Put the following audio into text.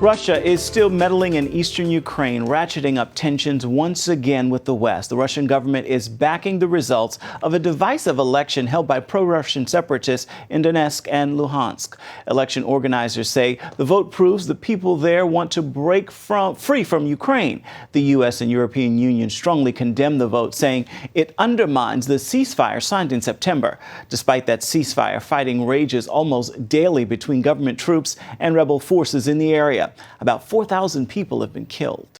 Russia is still meddling in eastern Ukraine, ratcheting up tensions once again with the West. The Russian government is backing the results of a divisive election held by pro-Russian separatists in Donetsk and Luhansk. Election organizers say the vote proves the people there want to break free from Ukraine. The U.S. and European Union strongly condemn the vote, saying it undermines the ceasefire signed in September. Despite that ceasefire, fighting rages almost daily between government troops and rebel forces in the area. About 4,000 people have been killed.